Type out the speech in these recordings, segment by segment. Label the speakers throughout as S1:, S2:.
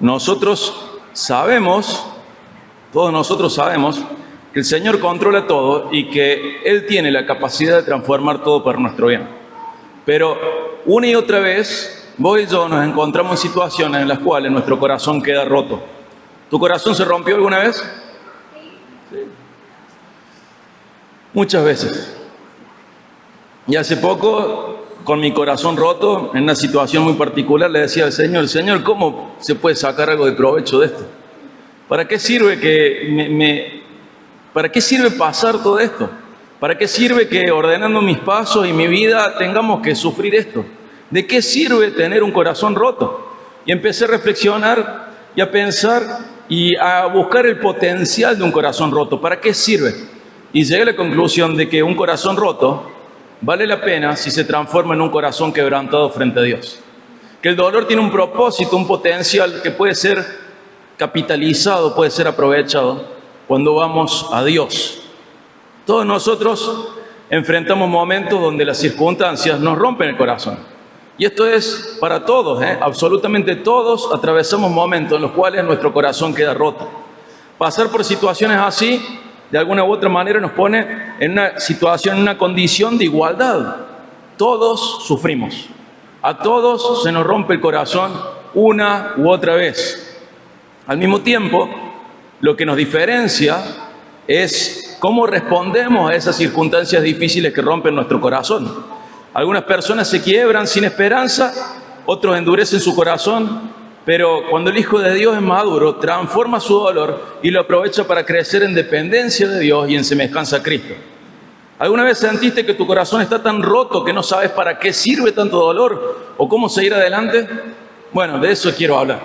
S1: nosotros sabemos, todos nosotros sabemos, que el Señor controla todo y que Él tiene la capacidad de transformar todo para nuestro bien. Pero una y otra vez, vos y yo nos encontramos en situaciones en las cuales nuestro corazón queda roto. ¿Tu corazón se rompió alguna vez? Sí. Muchas veces. Y hace poco, con mi corazón roto, en una situación muy particular, le decía al Señor, Señor, ¿cómo se puede sacar algo de provecho de esto? ¿Para qué sirve ¿Para qué sirve pasar todo esto? ¿Para qué sirve que ordenando mis pasos y mi vida tengamos que sufrir esto? ¿De qué sirve tener un corazón roto? Y empecé a reflexionar y a pensar y a buscar el potencial de un corazón roto. ¿Para qué sirve? Y llegué a la conclusión de que un corazón roto vale la pena si se transforma en un corazón quebrantado frente a Dios. Que el dolor tiene un propósito, un potencial que puede ser capitalizado, puede ser aprovechado cuando vamos a Dios. Todos nosotros enfrentamos momentos donde las circunstancias nos rompen el corazón. Y esto es para todos, absolutamente todos atravesamos momentos en los cuales nuestro corazón queda roto. Pasar por situaciones así, de alguna u otra manera, nos pone en una situación, en una condición de igualdad. Todos sufrimos. A todos se nos rompe el corazón una u otra vez. Al mismo tiempo, lo que nos diferencia es cómo respondemos a esas circunstancias difíciles que rompen nuestro corazón. Algunas personas se quiebran sin esperanza, otros endurecen su corazón, pero cuando el Hijo de Dios es maduro, transforma su dolor y lo aprovecha para crecer en dependencia de Dios y en semejanza a Cristo. ¿Alguna vez sentiste que tu corazón está tan roto que no sabes para qué sirve tanto dolor o cómo seguir adelante? Bueno, de eso quiero hablar.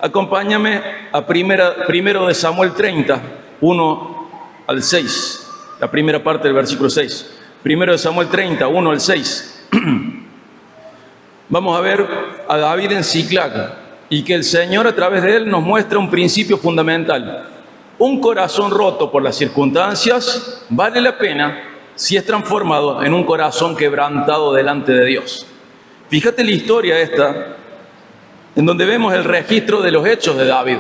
S1: Acompáñame a primero de Samuel 30, 1 al 6, la primera parte del versículo 6. Primero de Samuel 30, 1 al 6. Vamos a ver a David en Siclag y que el Señor a través de él nos muestra un principio fundamental. Un corazón roto por las circunstancias vale la pena si es transformado en un corazón quebrantado delante de Dios. Fíjate la historia esta, en donde vemos el registro de los hechos de David,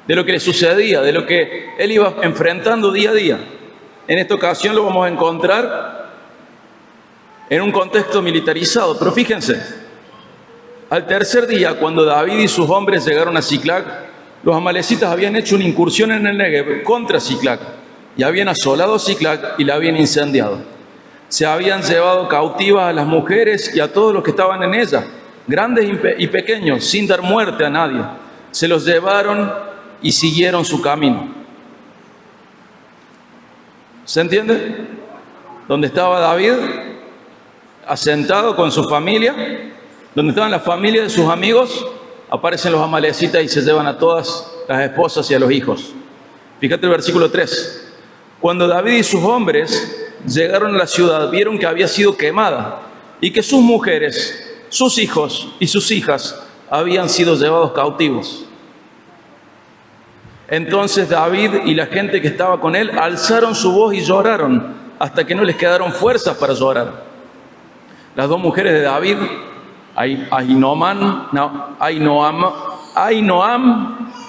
S1: de lo que le sucedía, de lo que él iba enfrentando día a día. En esta ocasión lo vamos a encontrar en un contexto militarizado, pero fíjense, al tercer día, cuando David y sus hombres llegaron a Siclag, los amalecitas habían hecho una incursión en el Negev contra Siclag y habían asolado Siclag y la habían incendiado. Se habían llevado cautivas a las mujeres y a todos los que estaban en ella, grandes y pequeños, sin dar muerte a nadie. Se los llevaron y siguieron su camino. ¿Se entiende? Donde estaba David, asentado con su familia, donde estaban las familias de sus amigos, aparecen los amalecitas y se llevan a todas las esposas y a los hijos. Fíjate el versículo 3. Cuando David y sus hombres llegaron a la ciudad, vieron que había sido quemada y que sus mujeres, sus hijos y sus hijas habían sido llevados cautivos. Entonces David y la gente que estaba con él alzaron su voz y lloraron hasta que no les quedaron fuerzas para llorar. Las dos mujeres de David, Ahinoam,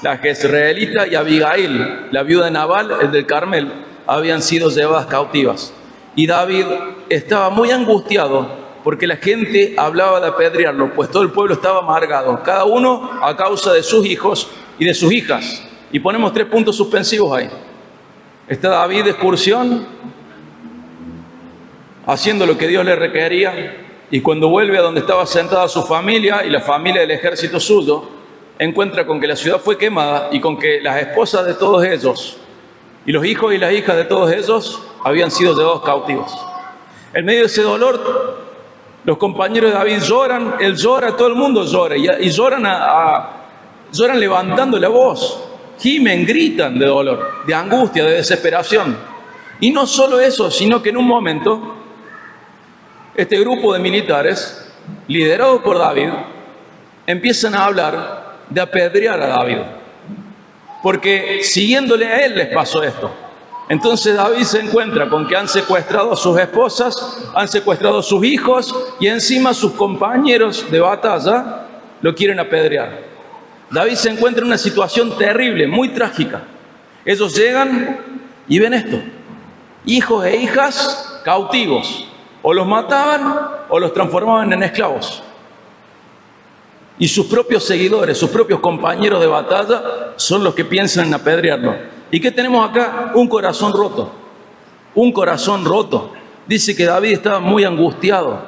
S1: la jezreelita, y Abigail, la viuda de Nabal, el del Carmel, habían sido llevadas cautivas. Y David estaba muy angustiado porque la gente hablaba de apedrearlo, pues todo el pueblo estaba amargado, cada uno a causa de sus hijos y de sus hijas. Y ponemos 3 puntos suspensivos ahí. Está David de excursión, haciendo lo que Dios le requería, y cuando vuelve a donde estaba sentada su familia y la familia del ejército suyo, encuentra con que la ciudad fue quemada y con que las esposas de todos ellos y los hijos y las hijas de todos ellos habían sido llevados cautivos. En medio de ese dolor, los compañeros de David lloran, él llora, todo el mundo llora, y lloran levantando la voz, gimen, gritan de dolor, de angustia, de desesperación. Y no solo eso, sino que en un momento, este grupo de militares, liderados por David, empiezan a hablar de apedrear a David, porque siguiéndole a él les pasó esto. Entonces David se encuentra con que han secuestrado a sus esposas, han secuestrado a sus hijos y encima sus compañeros de batalla lo quieren apedrear. David se encuentra en una situación terrible, muy trágica. Ellos llegan y ven esto. Hijos e hijas cautivos. O los mataban o los transformaban en esclavos. Y sus propios seguidores, sus propios compañeros de batalla son los que piensan en apedrearlo. ¿Y qué tenemos acá? Un corazón roto. Un corazón roto. Dice que David estaba muy angustiado,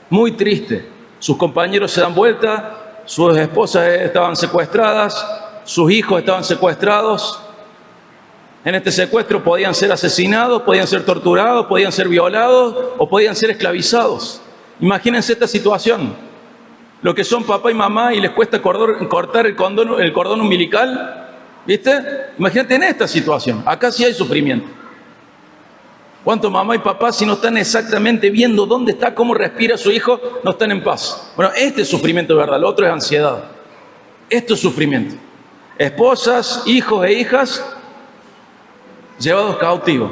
S1: muy triste. Sus compañeros se dan vuelta, sus esposas estaban secuestradas, sus hijos estaban secuestrados. En este secuestro podían ser asesinados, podían ser torturados, podían ser violados o podían ser esclavizados. Imagínense esta situación. Lo que son papá y mamá y les cuesta cortar el cordón umbilical, ¿viste? Imagínate en esta situación. Acá sí hay sufrimiento. ¿Cuántos mamá y papá, si no están exactamente viendo dónde está, cómo respira su hijo, no están en paz? Bueno, este es sufrimiento de verdad, lo otro es ansiedad. Esto es sufrimiento. Esposas, hijos e hijas llevados cautivos,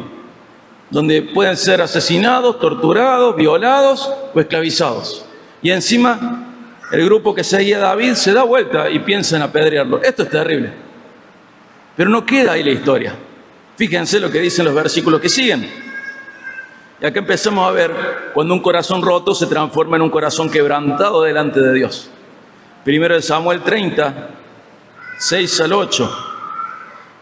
S1: donde pueden ser asesinados, torturados, violados o esclavizados. Y encima, el grupo que seguía a David se da vuelta y piensa en apedrearlo. Esto es terrible. Pero no queda ahí la historia. Fíjense lo que dicen los versículos que siguen. Y acá empezamos a ver cuando un corazón roto se transforma en un corazón quebrantado delante de Dios. Primero de Samuel 30, 6 al 8.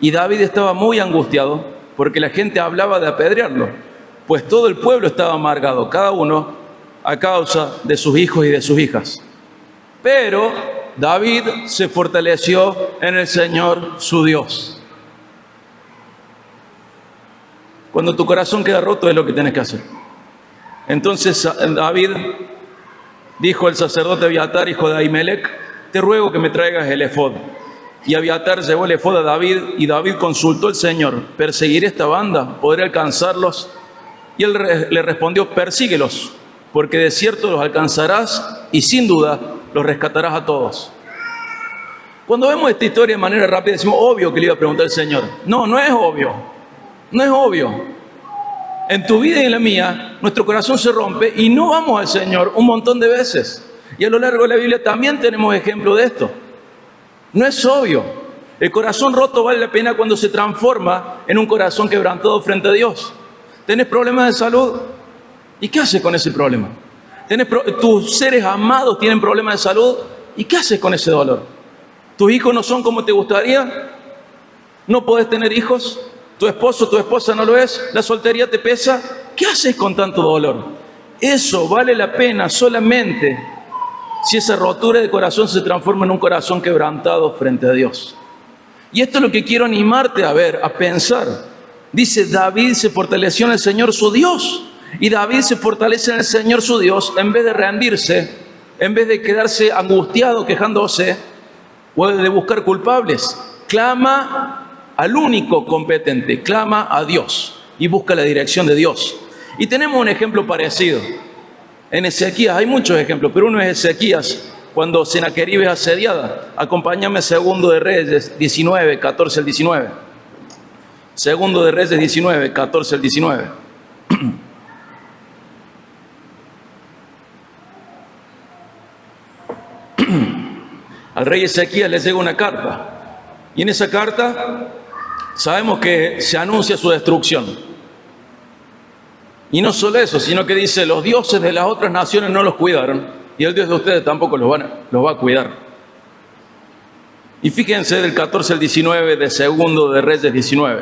S1: Y David estaba muy angustiado porque la gente hablaba de apedrearlo, pues todo el pueblo estaba amargado, cada uno a causa de sus hijos y de sus hijas. Pero David se fortaleció en el Señor su Dios. Cuando tu corazón queda roto es lo que tienes que hacer. Entonces David dijo al sacerdote Abiatar, hijo de Ahimelech: te ruego que me traigas el efod. Y Abiatar llevó el efod a David, y David consultó al Señor: ¿perseguiré esta banda? ¿Podré alcanzarlos? Y él le respondió: persíguelos, porque de cierto los alcanzarás y sin duda los rescatarás a todos. Cuando vemos esta historia de manera rápida decimos: obvio que le iba a preguntar al Señor. No, no es obvio. No es obvio. En tu vida y en la mía, nuestro corazón se rompe y no vamos al Señor un montón de veces. Y a lo largo de la Biblia también tenemos ejemplo de esto. No es obvio. El corazón roto vale la pena cuando se transforma en un corazón quebrantado frente a Dios. ¿Tenés problemas de salud? ¿Y qué haces con ese problema? ¿Tus seres amados tienen problemas de salud? ¿Y qué haces con ese dolor? ¿Tus hijos no son como te gustaría? ¿No podés tener hijos? ¿Tu esposo, tu esposa no lo es? ¿La soltería te pesa? ¿Qué haces con tanto dolor? Eso vale la pena solamente si esa rotura de corazón se transforma en un corazón quebrantado frente a Dios. Y esto es lo que quiero animarte a ver, a pensar. Dice: David se fortaleció en el Señor su Dios. Y David se fortalece en el Señor su Dios en vez de rendirse, en vez de quedarse angustiado, quejándose, o de buscar culpables. Clama al único competente, clama a Dios y busca la dirección de Dios. Y tenemos un ejemplo parecido. En Ezequías hay muchos ejemplos, pero uno es Ezequías, cuando Senaquerib es asediada. Acompáñame a Segundo de Reyes 19, 14 al 19. Segundo de Reyes 19, 14 al 19. Al rey Ezequías le llega una carta. Y en esa carta sabemos que se anuncia su destrucción. Y no solo eso, sino que dice: los dioses de las otras naciones no los cuidaron, y el Dios de ustedes tampoco los va a cuidar. Y fíjense del 14 al 19 de Segundo de Reyes 19.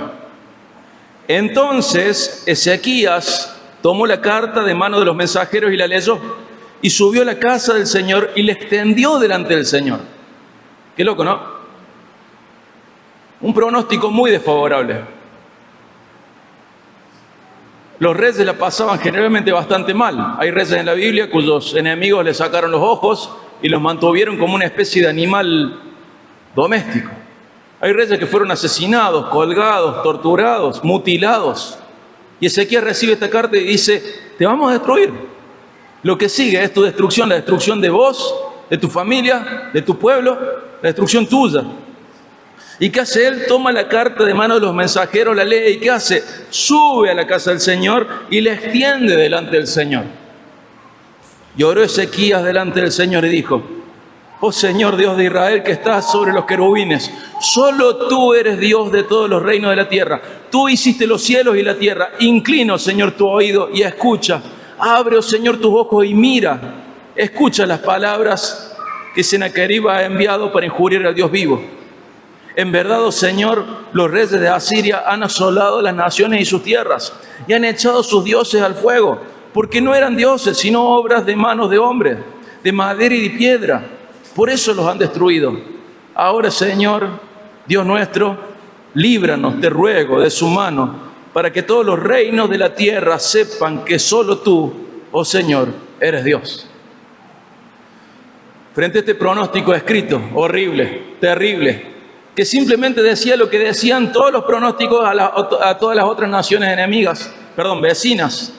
S1: Entonces Ezequías tomó la carta de mano de los mensajeros y la leyó, y subió a la casa del Señor y la extendió delante del Señor. Qué loco, ¿no? Un pronóstico muy desfavorable. Los reyes la pasaban generalmente bastante mal. Hay reyes en la Biblia cuyos enemigos le sacaron los ojos y los mantuvieron como una especie de animal doméstico. Hay reyes que fueron asesinados, colgados, torturados, mutilados. Y Ezequías recibe esta carta y dice: te vamos a destruir. Lo que sigue es tu destrucción, la destrucción de vos, de tu familia, de tu pueblo, la destrucción tuya. ¿Y qué hace él? Toma la carta de mano de los mensajeros, la lee, ¿y qué hace? Sube a la casa del Señor y la extiende delante del Señor. Y oró Ezequías delante del Señor y dijo: Oh Señor Dios de Israel, que estás sobre los querubines, solo tú eres Dios de todos los reinos de la tierra. Tú hiciste los cielos y la tierra. Inclina, oh Señor, tu oído y escucha. Abre, oh Señor, tus ojos y mira. Escucha las palabras que Sennacherib ha enviado para injuriar al Dios vivo. En verdad, oh Señor, los reyes de Asiria han asolado las naciones y sus tierras y han echado sus dioses al fuego, porque no eran dioses, sino obras de manos de hombres, de madera y de piedra. Por eso los han destruido. Ahora, Señor, Dios nuestro, líbranos, te ruego, de su mano, para que todos los reinos de la tierra sepan que solo tú, oh Señor, eres Dios. Frente a este pronóstico escrito, horrible, terrible, que simplemente decía lo que decían todos los pronósticos a todas las otras naciones enemigas, vecinas,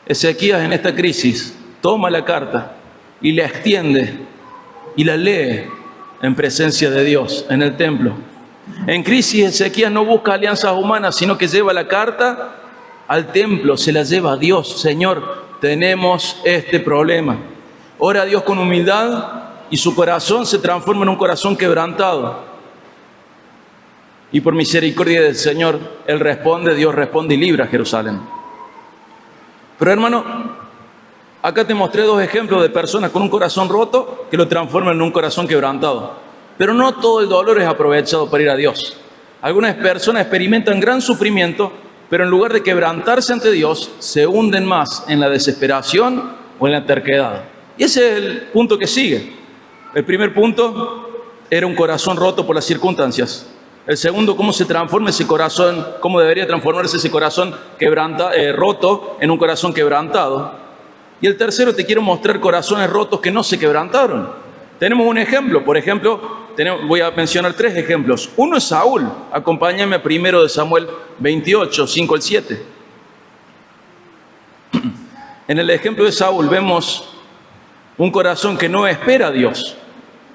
S1: Ezequías en esta crisis toma la carta y la extiende y la lee en presencia de Dios, en el templo. En crisis, Ezequías no busca alianzas humanas, sino que lleva la carta al templo, se la lleva a Dios. Señor, tenemos este problema. Ora a Dios con humildad y su corazón se transforma en un corazón quebrantado. Y por misericordia del Señor, Él responde, Dios responde y libra a Jerusalén. Pero hermano, acá te mostré dos ejemplos de personas con un corazón roto que lo transforman en un corazón quebrantado. Pero no todo el dolor es aprovechado para ir a Dios. Algunas personas experimentan gran sufrimiento, pero en lugar de quebrantarse ante Dios, se hunden más en la desesperación o en la terquedad. Y ese es el punto que sigue. El primer punto era un corazón roto por las circunstancias. El segundo, cómo se transforma ese corazón, cómo debería transformarse ese corazón roto en un corazón quebrantado. Y el tercero, te quiero mostrar corazones rotos que no se quebrantaron. Tenemos un ejemplo, por ejemplo, voy a mencionar tres ejemplos. Uno es Saúl. Acompáñame a 1 Samuel 28, 5 al 7. En el ejemplo de Saúl vemos un corazón que no espera a Dios.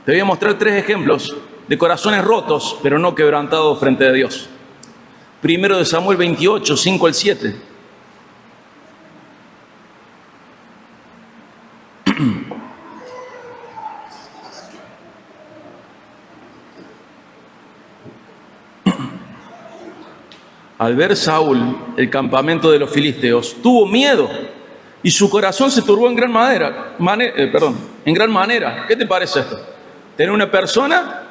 S1: Te voy a mostrar tres ejemplos de corazones rotos, pero no quebrantados frente a Dios. 1 Samuel 28, 5 al 7. Al ver Saúl el campamento de los filisteos, tuvo miedo y su corazón se turbó en gran manera. ¿Qué te parece esto? Tener una persona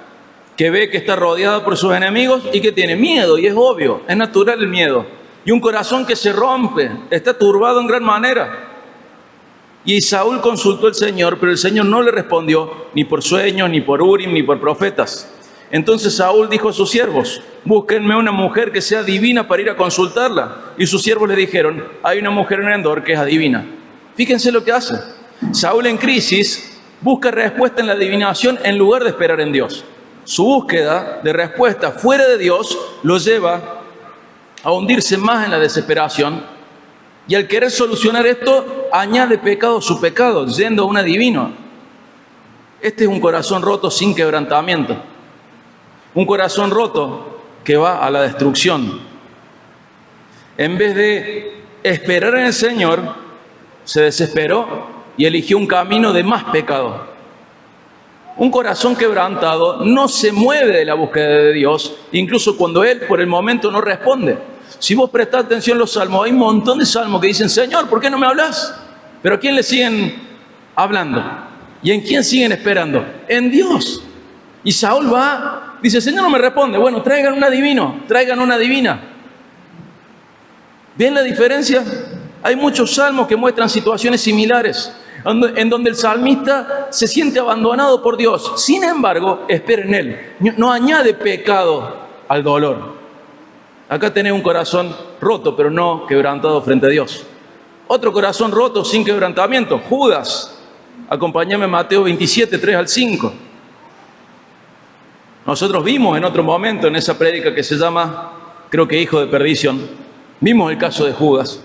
S1: que ve que está rodeada por sus enemigos y que tiene miedo, y es obvio, es natural el miedo. Y un corazón que se rompe, está turbado en gran manera. Y Saúl consultó al Señor, pero el Señor no le respondió, ni por sueños, ni por Urim, ni por profetas. Entonces Saúl dijo a sus siervos, búsquenme una mujer que sea adivina para ir a consultarla. Y sus siervos le dijeron, hay una mujer en Endor que es adivina. Fíjense lo que hace. Saúl en crisis busca respuesta en la adivinación en lugar de esperar en Dios. Su búsqueda de respuesta fuera de Dios lo lleva a hundirse más en la desesperación. Y al querer solucionar esto, añade pecado a su pecado, yendo a un adivino. Este es un corazón roto sin quebrantamiento. Un corazón roto que va a la destrucción. En vez de esperar en el Señor, se desesperó y eligió un camino de más pecado. Un corazón quebrantado no se mueve de la búsqueda de Dios, incluso cuando Él por el momento no responde. Si vos prestás atención a los salmos, hay un montón de salmos que dicen, Señor, ¿por qué no me hablas? Pero ¿a quién le siguen hablando? ¿Y en quién siguen esperando? En Dios. Y Saúl va, dice, Señor no me responde. Bueno, traigan un adivino, traigan una adivina. ¿Ven la diferencia? Hay muchos salmos que muestran situaciones similares, en donde el salmista se siente abandonado por Dios. Sin embargo, espera en Él. No añade pecado al dolor. Acá tenés un corazón roto, pero no quebrantado frente a Dios. Otro corazón roto sin quebrantamiento, Judas. Acompáñame a Mateo 27, 3 al 5. Nosotros vimos en otro momento en esa prédica que se llama, creo que Hijo de Perdición, vimos el caso de Judas,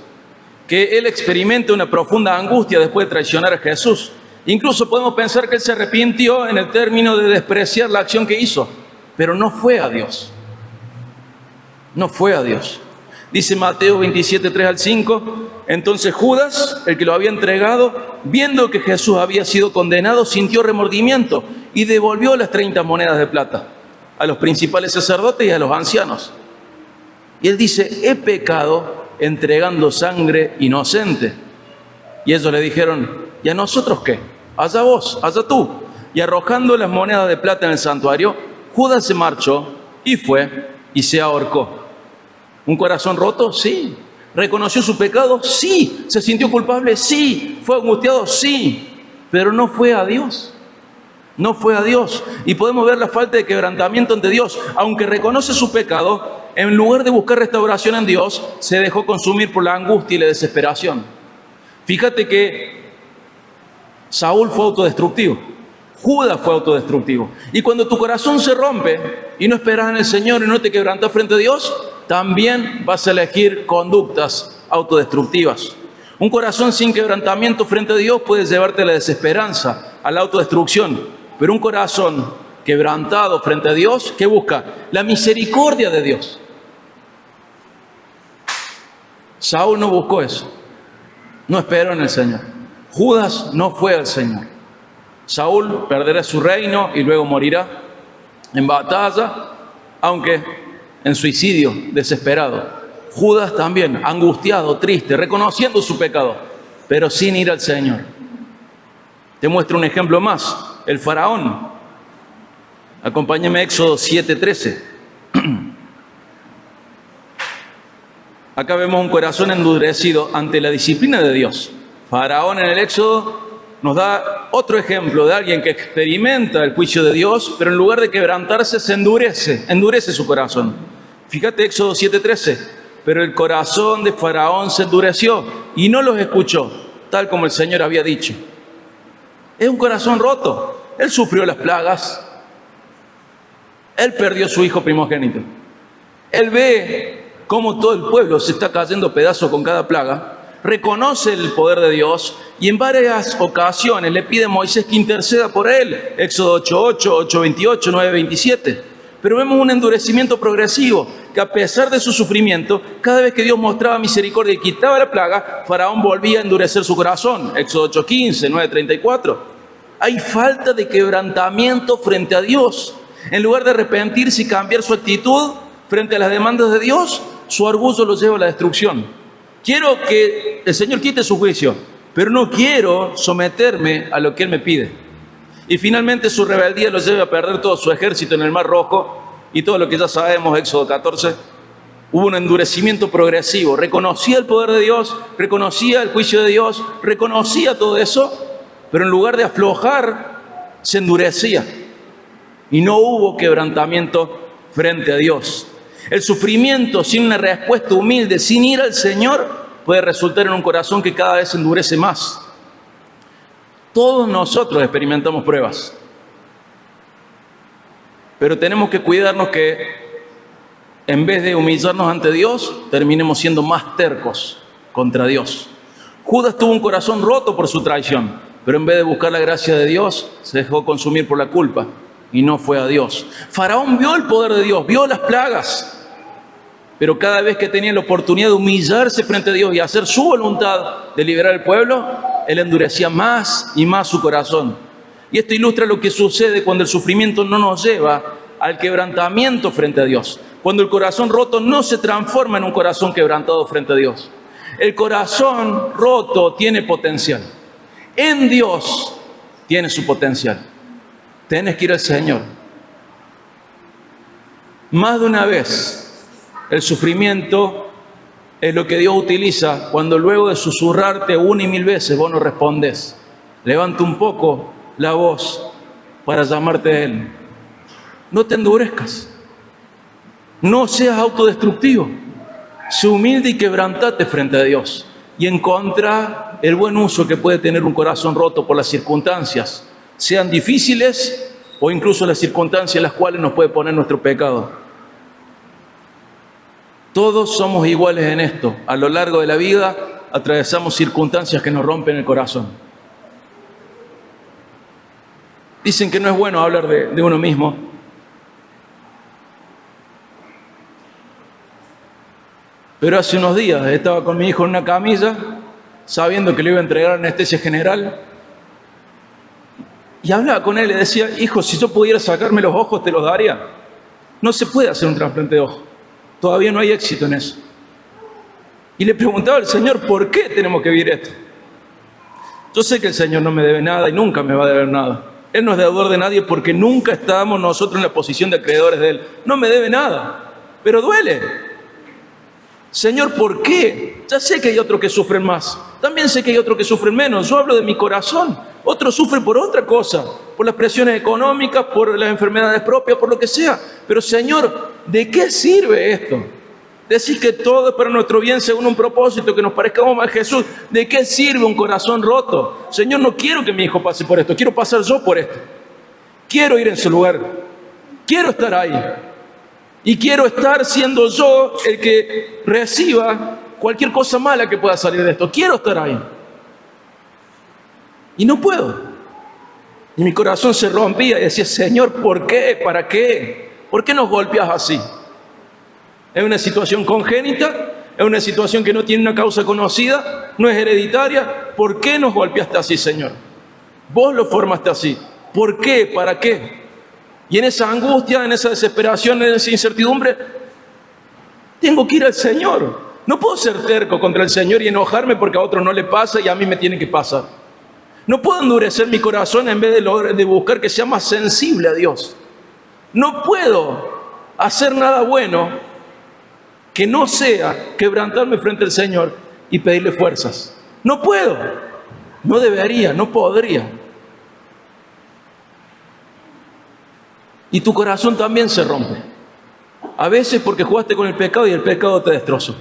S1: que él experimenta una profunda angustia después de traicionar a Jesús. Incluso podemos pensar que él se arrepintió en el término de despreciar la acción que hizo, pero no fue a Dios. No fue a Dios. Dice Mateo 27, 3 al 5, entonces Judas, el que lo había entregado, viendo que Jesús había sido condenado, sintió remordimiento y devolvió las 30 monedas de plata a los principales sacerdotes y a los ancianos. Y él dice, he pecado entregando sangre inocente. Y ellos le dijeron, ¿y a nosotros qué? Allá vos, allá tú. Y arrojando las monedas de plata en el santuario, Judas se marchó y fue y se ahorcó. ¿Un corazón roto? Sí. ¿Reconoció su pecado? Sí. ¿Se sintió culpable? Sí. ¿Fue angustiado? Sí. Pero no fue a Dios. No fue a Dios. Y podemos ver la falta de quebrantamiento ante Dios. Aunque reconoce su pecado, en lugar de buscar restauración en Dios, se dejó consumir por la angustia y la desesperación. Fíjate que Saúl fue autodestructivo. Judas fue autodestructivo. Y cuando tu corazón se rompe y no esperas en el Señor y no te quebrantas frente a Dios, también vas a elegir conductas autodestructivas. Un corazón sin quebrantamiento frente a Dios puede llevarte a la desesperanza, a la autodestrucción. Pero un corazón quebrantado frente a Dios, ¿qué busca? La misericordia de Dios. Saúl no buscó eso. No esperó en el Señor. Judas no fue al Señor. Saúl perderá su reino y luego morirá en batalla, aunque en suicidio, desesperado. Judas también, angustiado, triste, reconociendo su pecado, pero sin ir al Señor. Te muestro un ejemplo más, el faraón. Acompáñame a Éxodo 7:13. Acá vemos un corazón endurecido ante la disciplina de Dios. Faraón en el Éxodo nos da otro ejemplo de alguien que experimenta el juicio de Dios, pero en lugar de quebrantarse, se endurece su corazón. Fíjate Éxodo 7:13. Pero el corazón de Faraón se endureció y no los escuchó, tal como el Señor había dicho. Es un corazón roto. Él sufrió las plagas. Él perdió su hijo primogénito. Él ve cómo todo el pueblo se está cayendo pedazo con cada plaga. Reconoce el poder de Dios y en varias ocasiones le pide a Moisés que interceda por él. Éxodo 8:8, 8:28, 9:27. Pero vemos un endurecimiento progresivo, que a pesar de su sufrimiento, cada vez que Dios mostraba misericordia y quitaba la plaga, Faraón volvía a endurecer su corazón. Éxodo 8:15, 9:34. Hay falta de quebrantamiento frente a Dios. En lugar de arrepentirse y cambiar su actitud frente a las demandas de Dios, su orgullo lo lleva a la destrucción. Quiero que el Señor quite su juicio, pero no quiero someterme a lo que Él me pide. Y finalmente su rebeldía lo lleva a perder todo su ejército en el Mar Rojo y todo lo que ya sabemos, Éxodo 14. Hubo un endurecimiento progresivo. Reconocía el poder de Dios, reconocía el juicio de Dios, reconocía todo eso, pero en lugar de aflojar, se endurecía. Y no hubo quebrantamiento frente a Dios. El sufrimiento sin una respuesta humilde, sin ir al Señor, puede resultar en un corazón que cada vez se endurece más. Todos nosotros experimentamos pruebas. Pero tenemos que cuidarnos que en vez de humillarnos ante Dios, terminemos siendo más tercos contra Dios. Judas tuvo un corazón roto por su traición, pero en vez de buscar la gracia de Dios, se dejó consumir por la culpa y no fue a Dios. Faraón vio el poder de Dios, vio las plagas, pero cada vez que tenía la oportunidad de humillarse frente a Dios y hacer su voluntad de liberar al pueblo, él endurecía más y más su corazón. Y esto ilustra lo que sucede cuando el sufrimiento no nos lleva al quebrantamiento frente a Dios. Cuando el corazón roto no se transforma en un corazón quebrantado frente a Dios. El corazón roto tiene potencial. En Dios tiene su potencial. Tienes que ir al Señor. Más de una vez, el sufrimiento es lo que Dios utiliza cuando luego de susurrarte una y mil veces vos no respondes. Levanta un poco la voz para llamarte a Él. No te endurezcas. No seas autodestructivo. Sé humilde y quebrantate frente a Dios. Y encontrá el buen uso que puede tener un corazón roto por las circunstancias, sean difíciles o incluso las circunstancias en las cuales nos puede poner nuestro pecado. Todos somos iguales en esto. A lo largo de la vida atravesamos circunstancias que nos rompen el corazón. Dicen que no es bueno hablar de uno mismo. Pero hace unos días estaba con mi hijo en una camilla, sabiendo que le iba a entregar anestesia general, y hablaba con él y le decía, hijo, si yo pudiera sacarme los ojos, te los daría. No se puede hacer un trasplante de ojo. Todavía no hay éxito en eso. Y le preguntaba al Señor, ¿por qué tenemos que vivir esto? Yo sé que el Señor no me debe nada y nunca me va a deber nada. Él no es deudor de nadie porque nunca estábamos nosotros en la posición de acreedores de Él. No me debe nada, pero duele. Señor, ¿por qué? Ya sé que hay otros que sufren más. También sé que hay otros que sufren menos. Yo hablo de mi corazón. Otros sufren por otra cosa, por las presiones económicas, por las enfermedades propias, por lo que sea. Pero Señor, ¿de qué sirve esto? Decís que todo es para nuestro bien según un propósito, que nos parezcamos más a Jesús. ¿De qué sirve un corazón roto? Señor, no quiero que mi hijo pase por esto, quiero pasar yo por esto. Quiero ir en su lugar, quiero estar ahí. Y quiero estar siendo yo el que reciba cualquier cosa mala que pueda salir de esto. Quiero estar ahí. Y no puedo. Y mi corazón se rompía y decía, Señor, ¿por qué? ¿Para qué? ¿Por qué nos golpeas así? ¿Es una situación congénita? ¿Es una situación que no tiene una causa conocida? ¿No es hereditaria? ¿Por qué nos golpeaste así, Señor? Vos lo formaste así. ¿Por qué? ¿Para qué? Y en esa angustia, en esa desesperación, en esa incertidumbre, tengo que ir al Señor. No puedo ser terco contra el Señor y enojarme porque a otro no le pasa y a mí me tiene que pasar. No puedo endurecer mi corazón en vez de buscar que sea más sensible a Dios. No puedo hacer nada bueno que no sea quebrantarme frente al Señor y pedirle fuerzas. No puedo, no debería, no podría. Y tu corazón también se rompe. A veces porque jugaste con el pecado y el pecado te destrozó.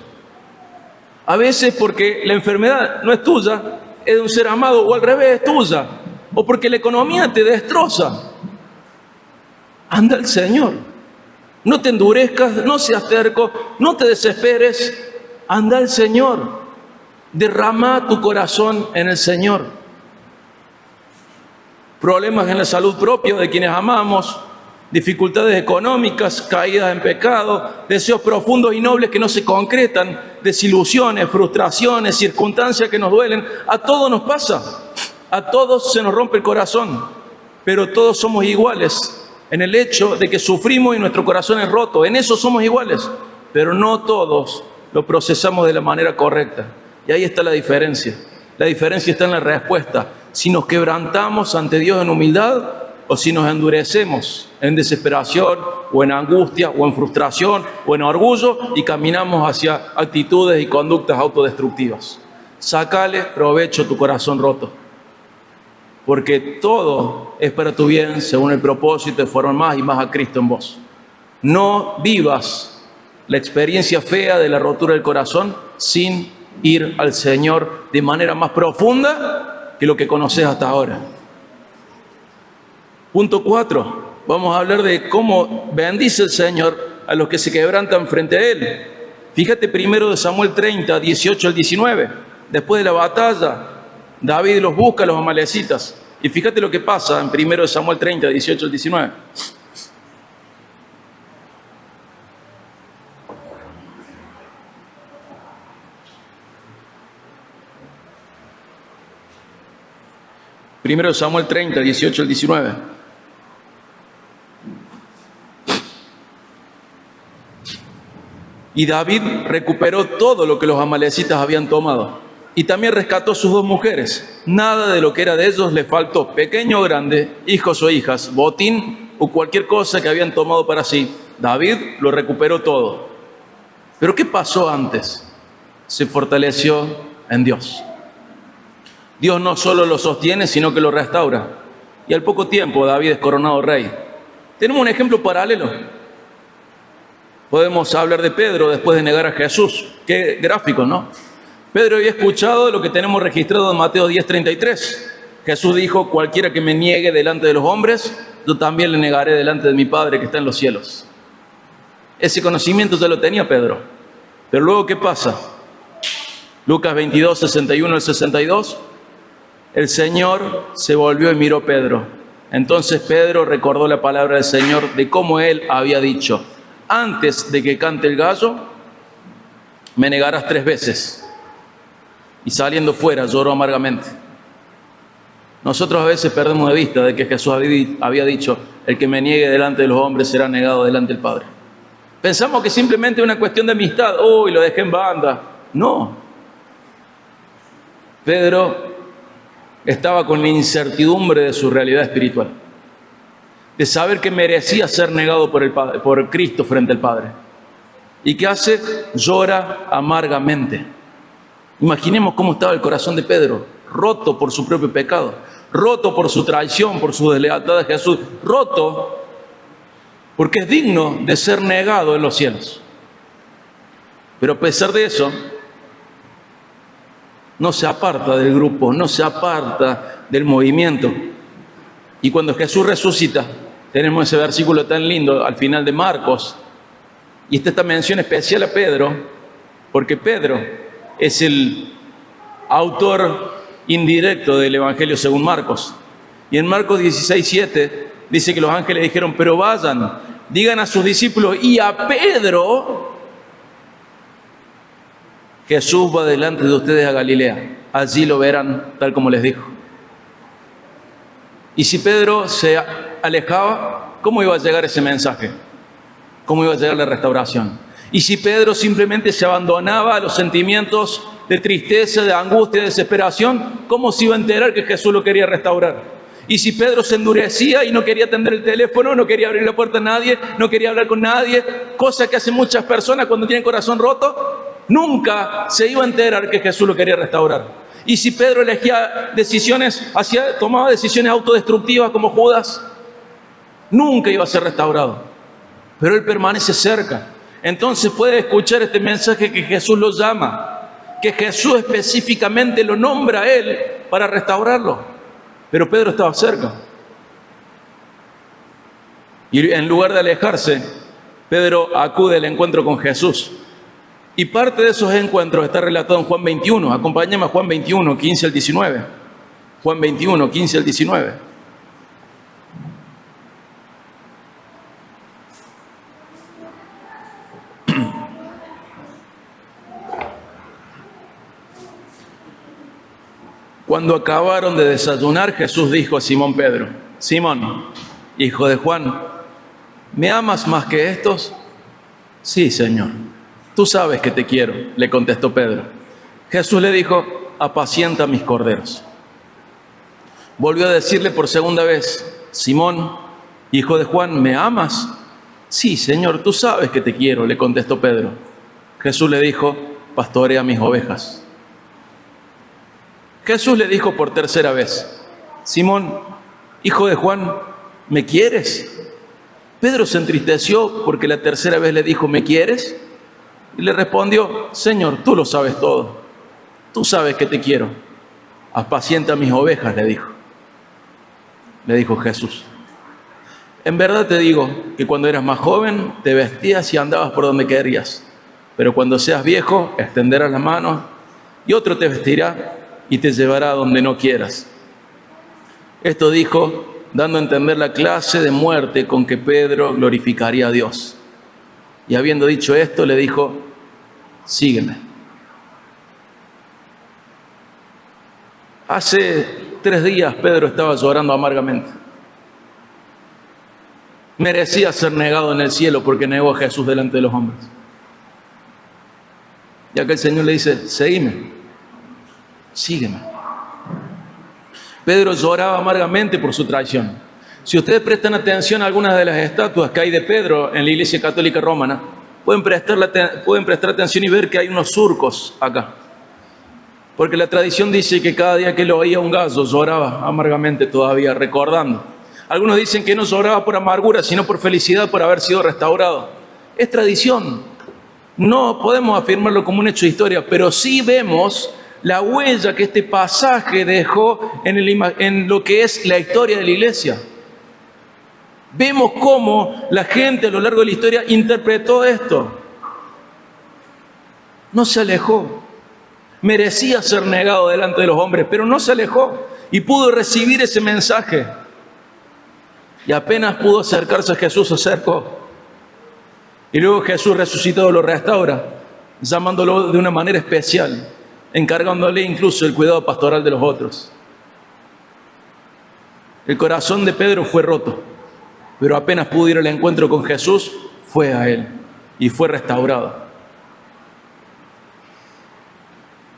S1: A veces porque la enfermedad no es tuya, es de un ser amado, o al revés, es tuya. O porque la economía te destroza. Anda al Señor. No te endurezcas, no seas terco, no te desesperes. Anda al Señor. Derrama tu corazón en el Señor. Problemas en la salud propia de quienes amamos, dificultades económicas, caídas en pecado, deseos profundos y nobles que no se concretan, desilusiones, frustraciones, circunstancias que nos duelen. A todos nos pasa, a todos se nos rompe el corazón, pero todos somos iguales en el hecho de que sufrimos y nuestro corazón es roto. En eso somos iguales, pero no todos lo procesamos de la manera correcta. Y ahí está la diferencia. La diferencia está en la respuesta. Si nos quebrantamos ante Dios en humildad, o si nos endurecemos en desesperación, o en angustia, o en frustración, o en orgullo, y caminamos hacia actitudes y conductas autodestructivas. Sácale provecho a tu corazón roto, porque todo es para tu bien, según el propósito de formar más y más a Cristo en vos. No vivas la experiencia fea de la rotura del corazón sin ir al Señor de manera más profunda que lo que conoces hasta ahora. Punto 4. Vamos a hablar de cómo bendice el Señor a los que se quebrantan frente a Él. Fíjate primero de Samuel 30, 18 al 19. Después de la batalla, David los busca a los amalecitas. Y fíjate lo que pasa en primero de Samuel 30, 18 al 19. Primero de Samuel 30, 18 al 19. Y David recuperó todo lo que los amalecitas habían tomado. Y también rescató sus 2 mujeres. Nada de lo que era de ellos le faltó, pequeño o grande, hijos o hijas, botín o cualquier cosa que habían tomado para sí. David lo recuperó todo. Pero ¿qué pasó antes? Se fortaleció en Dios. Dios no solo lo sostiene, sino que lo restaura. Y al poco tiempo David es coronado rey. Tenemos un ejemplo paralelo. Podemos hablar de Pedro después de negar a Jesús. Qué gráfico, ¿no? Pedro había escuchado lo que tenemos registrado en Mateo 10:33. Jesús dijo, cualquiera que me niegue delante de los hombres, yo también le negaré delante de mi Padre que está en los cielos. Ese conocimiento ya lo tenía Pedro. Pero luego, ¿qué pasa? Lucas 22, 61 al 62. El Señor se volvió y miró a Pedro. Entonces Pedro recordó la palabra del Señor de cómo él había dicho, antes de que cante el gallo, me negarás 3 veces. Y saliendo fuera lloró amargamente. Nosotros a veces perdemos de vista de que Jesús había dicho, el que me niegue delante de los hombres será negado delante del Padre. Pensamos que simplemente es una cuestión de amistad. Uy, lo dejé en banda. No. Pedro estaba con la incertidumbre de su realidad espiritual, de saber que merecía ser negado por el Padre, por Cristo frente al Padre. ¿Y qué hace? Llora amargamente. Imaginemos cómo estaba el corazón de Pedro, roto por su propio pecado, roto por su traición, por su deslealtad a Jesús, roto porque es digno de ser negado en los cielos. Pero a pesar de eso, no se aparta del grupo, no se aparta del movimiento. Y cuando Jesús resucita, tenemos ese versículo tan lindo al final de Marcos, y esta mención especial a Pedro, porque Pedro es el autor indirecto del Evangelio según Marcos. Y en Marcos 16:7 dice que los ángeles dijeron, pero vayan, digan a sus discípulos y a Pedro, Jesús va delante de ustedes a Galilea, allí lo verán tal como les dijo. Y si Pedro se alejaba, ¿cómo iba a llegar ese mensaje? ¿Cómo iba a llegar la restauración? Y si Pedro simplemente se abandonaba a los sentimientos de tristeza, de angustia, de desesperación, ¿cómo se iba a enterar que Jesús lo quería restaurar? Y si Pedro se endurecía y no quería atender el teléfono, no quería abrir la puerta a nadie, no quería hablar con nadie, cosa que hacen muchas personas cuando tienen corazón roto, nunca se iba a enterar que Jesús lo quería restaurar. Y si Pedro elegía decisiones, tomaba decisiones autodestructivas como Judas, nunca iba a ser restaurado. Pero él permanece cerca. Entonces puede escuchar este mensaje que Jesús lo llama, que Jesús específicamente lo nombra a él para restaurarlo. Pero Pedro estaba cerca. Y en lugar de alejarse, Pedro acude al encuentro con Jesús. Y parte de esos encuentros está relatado en Juan 21. Acompáñame a Juan 21, 15 al 19. Juan 21, 15 al 19. Cuando acabaron de desayunar, Jesús dijo a Simón Pedro, Simón, hijo de Juan, ¿me amas más que estos? Sí, Señor, tú sabes que te quiero, le contestó Pedro. Jesús le dijo, apacienta mis corderos. Volvió a decirle por segunda vez, Simón, hijo de Juan, ¿me amas? Sí, Señor, tú sabes que te quiero, le contestó Pedro. Jesús le dijo, pastorea mis ovejas. Jesús le dijo por tercera vez, Simón, hijo de Juan, ¿me quieres? Pedro se entristeció porque la tercera vez le dijo, ¿me quieres? Y le respondió, Señor, tú lo sabes todo. Tú sabes que te quiero. Apacienta mis ovejas, le dijo. Le dijo Jesús. En verdad te digo que cuando eras más joven te vestías y andabas por donde querías. Pero cuando seas viejo, extenderás las manos y otro te vestirá y te llevará a donde no quieras. Esto dijo, dando a entender la clase de muerte con que Pedro glorificaría a Dios. Y habiendo dicho esto, le dijo, sígueme. Hace 3 días Pedro estaba llorando amargamente. Merecía ser negado en el cielo porque negó a Jesús delante de los hombres. Y aquel Señor le dice, seguime. Sígueme. Pedro lloraba amargamente por su traición. Si ustedes prestan atención a algunas de las estatuas que hay de Pedro en la Iglesia Católica Romana, pueden prestar atención y ver que hay unos surcos acá. Porque la tradición dice que cada día que lo oía un gallo lloraba amargamente todavía, recordando. Algunos dicen que no lloraba por amargura, sino por felicidad por haber sido restaurado. Es tradición. No podemos afirmarlo como un hecho de historia, pero sí vemos la huella que este pasaje dejó en lo que es la historia de la iglesia. Vemos cómo la gente a lo largo de la historia interpretó esto. No se alejó. Merecía ser negado delante de los hombres, pero no se alejó y pudo recibir ese mensaje. Y apenas pudo acercarse a Jesús, se acercó. Y luego Jesús resucitado lo restaura. llamándolo de una manera especial, encargándole incluso el cuidado pastoral de los otros. El corazón de Pedro fue roto, pero apenas pudo ir al encuentro con Jesús, fue a Él y fue restaurado.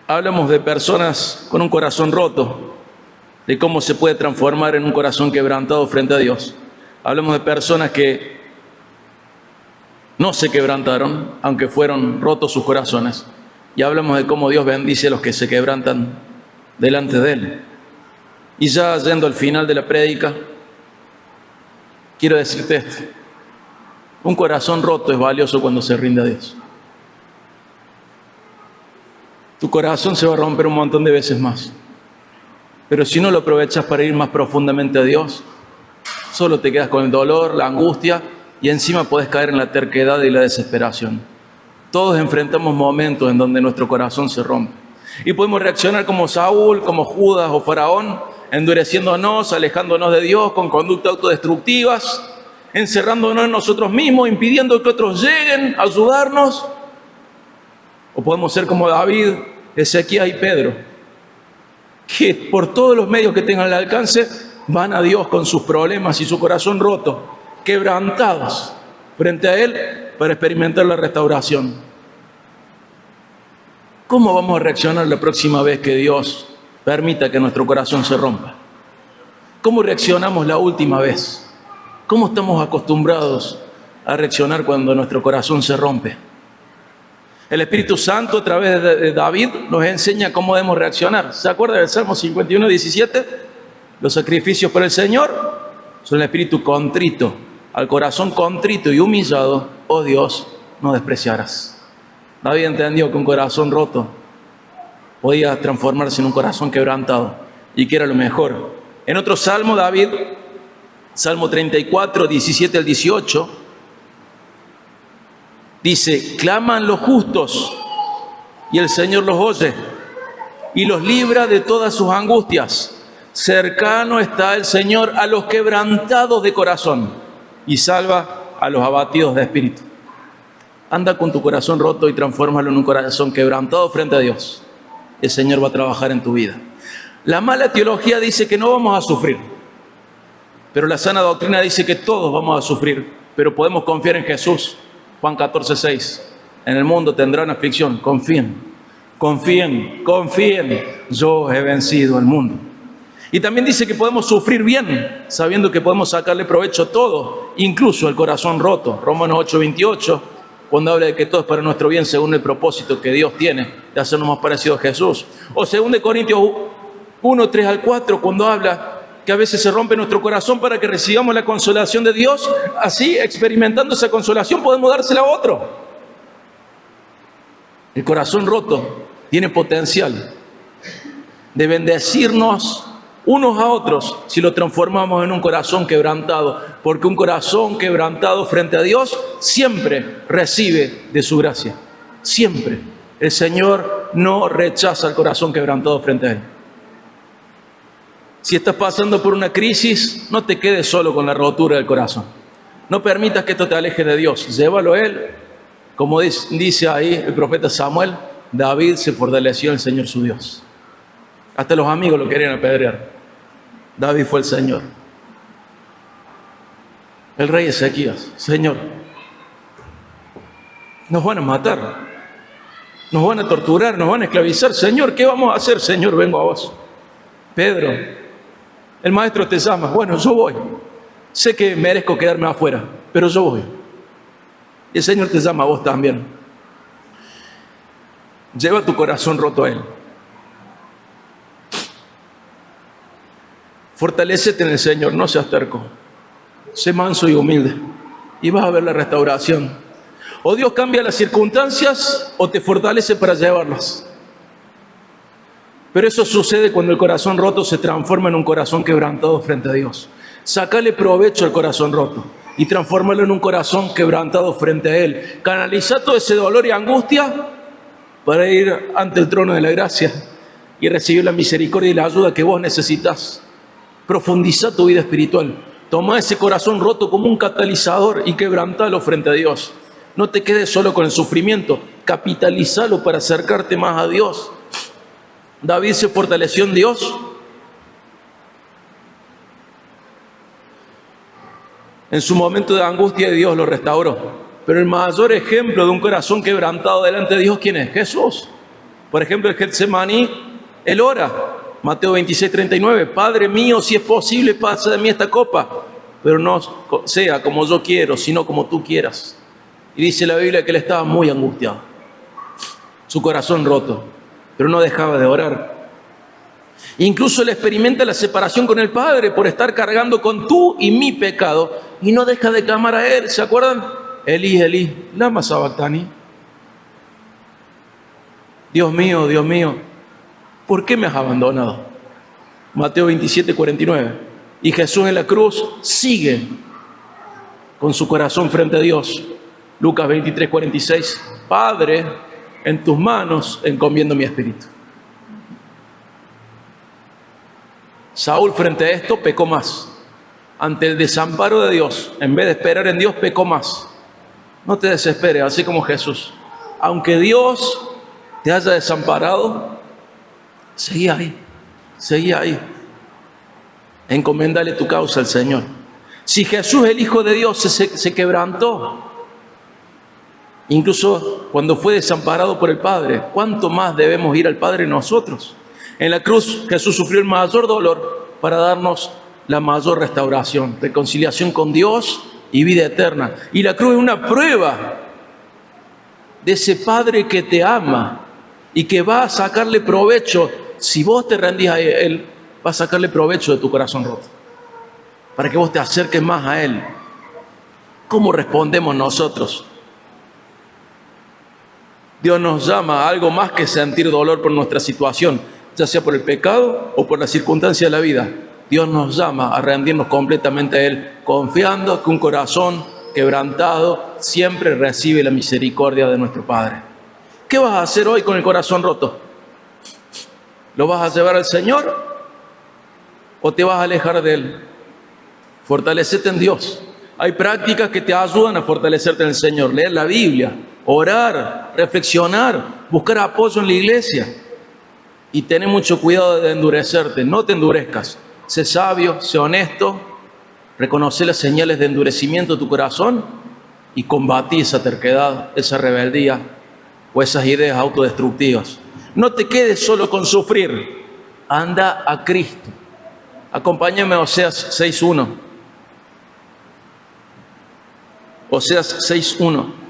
S1: Hablamos de personas con un corazón roto, de cómo se puede transformar en un corazón quebrantado frente a Dios. Hablamos de personas que no se quebrantaron, aunque fueron rotos sus corazones. Y hablamos de cómo Dios bendice a los que se quebrantan delante de Él. Y ya yendo al final de la prédica, quiero decirte esto. Un corazón roto es valioso cuando se rinde a Dios. Tu corazón se va a romper un montón de veces más. Pero si no lo aprovechas para ir más profundamente a Dios, solo te quedas con el dolor, la angustia y encima puedes caer en la terquedad y la desesperación. Todos enfrentamos momentos en donde nuestro corazón se rompe. Y podemos reaccionar como Saúl, como Judas o Faraón, endureciéndonos, alejándonos de Dios con conductas autodestructivas, encerrándonos en nosotros mismos, impidiendo que otros lleguen a ayudarnos. O podemos ser como David, Ezequías y Pedro, que por todos los medios que tengan al alcance van a Dios con sus problemas y su corazón roto, quebrantados frente a Él para experimentar la restauración. ¿Cómo vamos a reaccionar la próxima vez que Dios permita que nuestro corazón se rompa? ¿Cómo reaccionamos la última vez? ¿Cómo estamos acostumbrados a reaccionar cuando nuestro corazón se rompe? El Espíritu Santo a través de David nos enseña cómo debemos reaccionar. ¿Se acuerda del Salmo 51, 17? Los sacrificios por el Señor son el espíritu contrito. Al corazón contrito y humillado, oh Dios, no despreciarás. David entendió que un corazón roto podía transformarse en un corazón quebrantado y que era lo mejor. En otro salmo, David, Salmo 34, 17 al 18, dice: claman los justos y el Señor los oye y los libra de todas sus angustias. Cercano está el Señor a los quebrantados de corazón y salva a los abatidos de espíritu. Anda con tu corazón roto y transfórmalo en un corazón quebrantado frente a Dios. El Señor va a trabajar en tu vida. La mala teología dice que no vamos a sufrir, pero la sana doctrina dice que todos vamos a sufrir, pero podemos confiar en Jesús. Juan 14, 6. En el mundo tendrán aflicción. Confíen, confíen, confíen. Yo he vencido al mundo. Y también dice que podemos sufrir bien, sabiendo que podemos sacarle provecho a todo, incluso al corazón roto. Romanos 8, 28, cuando habla de que todo es para nuestro bien según el propósito que Dios tiene de hacernos más parecidos a Jesús. O según de Corintios 1, 3 al 4, cuando habla que a veces se rompe nuestro corazón para que recibamos la consolación de Dios. Así, experimentando esa consolación, podemos dársela a otro. El corazón roto tiene potencial de bendecirnos unos a otros si lo transformamos en un corazón quebrantado, porque un corazón quebrantado frente a Dios siempre recibe de su gracia. Siempre. El Señor no rechaza el corazón quebrantado frente a Él. Si estás pasando por una crisis, no te quedes solo con la rotura del corazón. No permitas que esto te aleje de Dios. Llévalo a Él. Como dice ahí el profeta Samuel, David se fortaleció en el Señor su Dios. Hasta los amigos lo querían apedrear. David fue el Señor. El rey Ezequías: Señor, nos van a matar, nos van a torturar, nos van a esclavizar. Señor, ¿qué vamos a hacer? Señor, vengo a vos. Pedro, el maestro te llama. Bueno, yo voy. Sé que merezco quedarme afuera, pero yo voy. Y el Señor te llama a vos también. Lleva tu corazón roto a Él. Fortalécete en el Señor, no seas terco. Sé manso y humilde y vas a ver la restauración. O Dios cambia las circunstancias o te fortalece para llevarlas. Pero eso sucede cuando el corazón roto se transforma en un corazón quebrantado frente a Dios. Sácale provecho al corazón roto y transfórmalo en un corazón quebrantado frente a Él. Canaliza todo ese dolor y angustia para ir ante el trono de la gracia y recibir la misericordia y la ayuda que vos necesitas. Profundiza tu vida espiritual. Toma ese corazón roto como un catalizador y quebrantalo frente a Dios. No te quedes solo con el sufrimiento. capitalizalo para acercarte más a Dios. David se fortaleció en Dios. En su momento de angustia, Dios lo restauró. Pero el mayor ejemplo de un corazón quebrantado delante de Dios, ¿quién es? Jesús. Por ejemplo, el Getsemaní, él ora. Mateo 26:39. Padre mío, si es posible, pasa de mí esta copa, pero no sea como yo quiero, sino como tú quieras. Y dice la Biblia que él estaba muy angustiado, su corazón roto, pero no dejaba de orar. Incluso él experimenta la separación con el Padre por estar cargando con tu y mi pecado, y no deja de clamar a él. ¿Se acuerdan? Elí, Elí, lama sabactani. Dios mío, ¿por qué me has abandonado? Mateo 27:49. Y Jesús en la cruz sigue con su corazón frente a Dios. Lucas 23:46. Padre, en tus manos encomiendo mi espíritu. Saúl frente a esto pecó más. Ante el desamparo de Dios, en vez de esperar en Dios, pecó más. No te desesperes, así como Jesús. Aunque Dios te haya desamparado, seguí ahí. Encomendale tu causa al Señor. Si Jesús, el Hijo de Dios, se quebrantó, incluso cuando fue desamparado por el Padre, ¿cuánto más debemos ir al Padre nosotros? En la cruz Jesús sufrió el mayor dolor para darnos la mayor restauración, reconciliación con Dios y vida eterna. Y la cruz es una prueba de ese Padre que te ama y que va a sacarle provecho. Si vos te rendís a Él, va a sacarle provecho de tu corazón roto, para que vos te acerques más a Él. ¿Cómo respondemos nosotros? Dios nos llama a algo más que sentir dolor por nuestra situación, ya sea por el pecado o por la circunstancia de la vida. Dios nos llama a rendirnos completamente a Él, confiando que un corazón quebrantado siempre recibe la misericordia de nuestro Padre. ¿Qué vas a hacer hoy con el corazón roto? ¿Lo vas a llevar al Señor o te vas a alejar de Él? Fortalecete en Dios. Hay prácticas que te ayudan a fortalecerte en el Señor. Leer la Biblia, orar, reflexionar, buscar apoyo en la iglesia. Y tener mucho cuidado de endurecerte. No te endurezcas. Sé sabio, sé honesto. Reconoce las señales de endurecimiento de tu corazón y combatí esa terquedad, esa rebeldía o esas ideas autodestructivas. No te quedes solo con sufrir. Anda a Cristo. Acompáñame a Oseas 6:1. Oseas 6:1.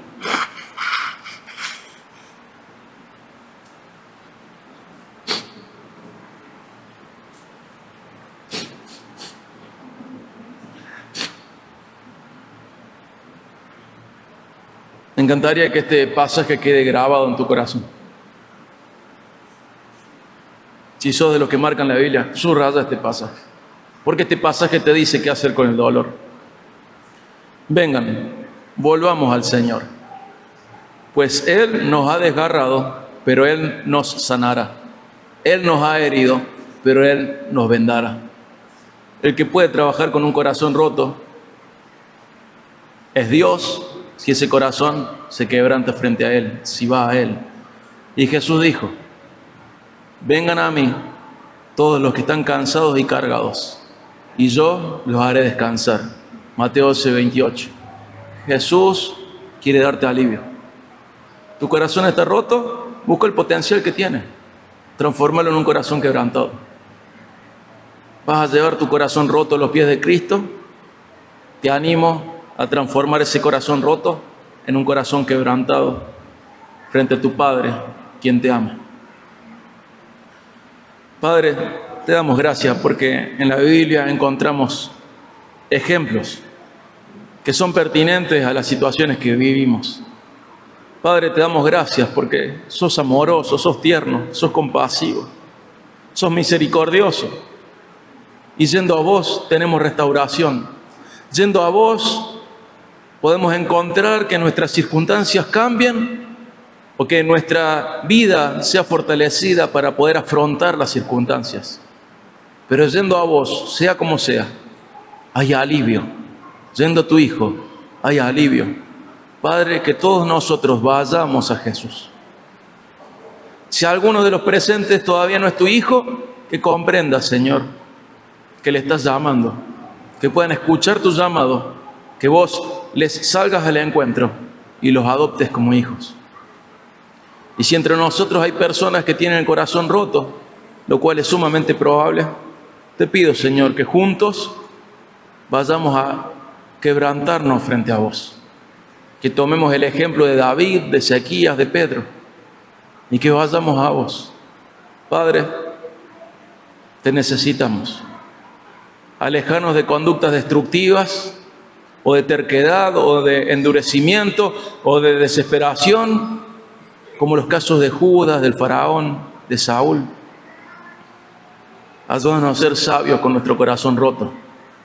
S1: Me encantaría que este pasaje quede grabado en tu corazón. Si sos de los que marcan la Biblia, subraya este pasaje. Porque este pasaje te dice qué hacer con el dolor. Vengan, volvamos al Señor. Pues Él nos ha desgarrado, pero Él nos sanará. Él nos ha herido, pero Él nos vendará. El que puede trabajar con un corazón roto es Dios, si ese corazón se quebranta frente a Él, si va a Él. Y Jesús dijo: vengan a mí todos los que están cansados y cargados, y yo los haré descansar. Mateo 11:28. Jesús quiere darte alivio. ¿Tu corazón está roto? Busca el potencial que tiene. Transfórmalo en un corazón quebrantado. ¿Vas a llevar tu corazón roto a los pies de Cristo? Te animo a transformar ese corazón roto en un corazón quebrantado frente a tu Padre, quien te ama. Padre, te damos gracias porque en la Biblia encontramos ejemplos que son pertinentes a las situaciones que vivimos. Padre, te damos gracias porque sos amoroso, sos tierno, sos compasivo, sos misericordioso. Y yendo a vos tenemos restauración. Yendo a vos podemos encontrar que nuestras circunstancias cambien o que nuestra vida sea fortalecida para poder afrontar las circunstancias. Pero yendo a vos, sea como sea, hay alivio. Yendo a tu Hijo, hay alivio. Padre, que todos nosotros vayamos a Jesús. Si alguno de los presentes todavía no es tu hijo, que comprenda, Señor, que le estás llamando, que puedan escuchar tu llamado, que vos les salgas al encuentro y los adoptes como hijos. Y si entre nosotros hay personas que tienen el corazón roto, lo cual es sumamente probable, te pido, Señor, que juntos vayamos a quebrantarnos frente a vos. Que tomemos el ejemplo de David, de Ezequías, de Pedro, y que vayamos a vos. Padre, te necesitamos. Alejarnos de conductas destructivas, o de terquedad, o de endurecimiento, o de desesperación, como los casos de Judas, del faraón, de Saúl. Ayúdanos a ser sabios con nuestro corazón roto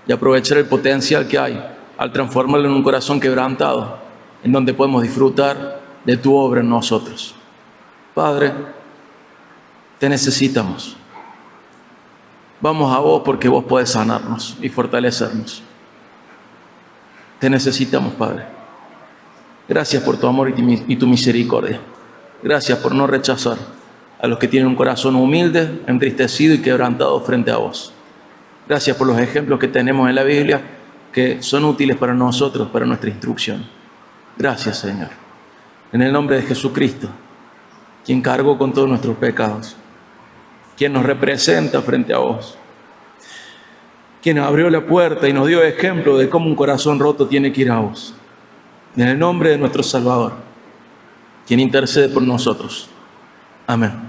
S1: y aprovechar el potencial que hay al transformarlo en un corazón quebrantado, en donde podemos disfrutar de tu obra en nosotros. Padre, te necesitamos. Vamos a vos porque vos podés sanarnos y fortalecernos. Te necesitamos, Padre. Gracias por tu amor y tu misericordia. Gracias por no rechazar a los que tienen un corazón humilde, entristecido y quebrantado frente a vos. Gracias por los ejemplos que tenemos en la Biblia que son útiles para nosotros, para nuestra instrucción. Gracias, Señor. En el nombre de Jesucristo, quien cargó con todos nuestros pecados, quien nos representa frente a vos, quien abrió la puerta y nos dio ejemplo de cómo un corazón roto tiene que ir a vos. En el nombre de nuestro Salvador, quien intercede por nosotros. Amén.